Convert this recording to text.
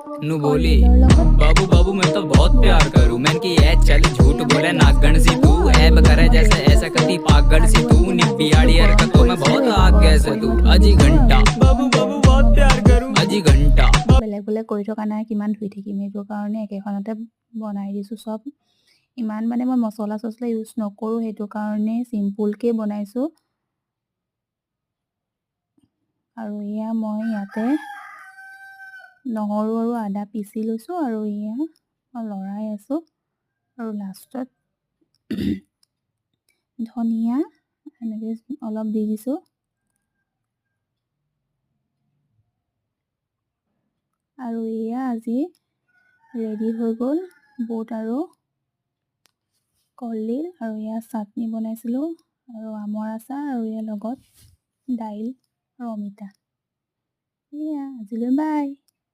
नू बोली কলডিলৰ লগত बाबू बाबू मैं तो बहुत प्यार करूं मैंने की ए चल झूठ সেয়া बोले মই नागण सी तू বনালোঁ ऐब আৰু करे মই जैसे ব্ৰেডত ऐसा আছে कती पागल सी আলু तू আজি ভাজি निबियाड़ी গৰম हरकतों में কৰিছোঁ बहुत এইটো आग গৰম कैसे কৰি तू মই থৈ अजी দিছোঁ আৰু घंटा ৰুটিখন बाबू बाबू বেলি बहुत মই प्यार বনাই करूं আছোঁ अजी घंटा বেলেগ বেলেগ কৰি থকা নাই কিমান ধুই থাকিম সেইটো কাৰণে একেখনতে বনাই দিছোঁ চব ইমান মানে মই মছলা চছলা ইউজ নকৰোঁ সেইটো কাৰণে চিম্পুলকৈ বনাইছোঁ আৰু এয়া মই ইয়াতে নহৰু আৰু আদা পিচি লৈছোঁ আৰু এয়া মই লৰাই আছোঁ আৰু লাষ্টত ধনিয়া এনেকৈ অলপ দি দিছোঁ আৰু এয়া আজি ৰেডি হৈ গ'ল বুট আৰু কলডিল আৰু এয়া চাটনি বনাইছিলোঁ আৰু আমৰ আচাৰ আৰু ইয়াৰ লগত দাইল আৰু অমিতা এয়া আজিলৈ বাই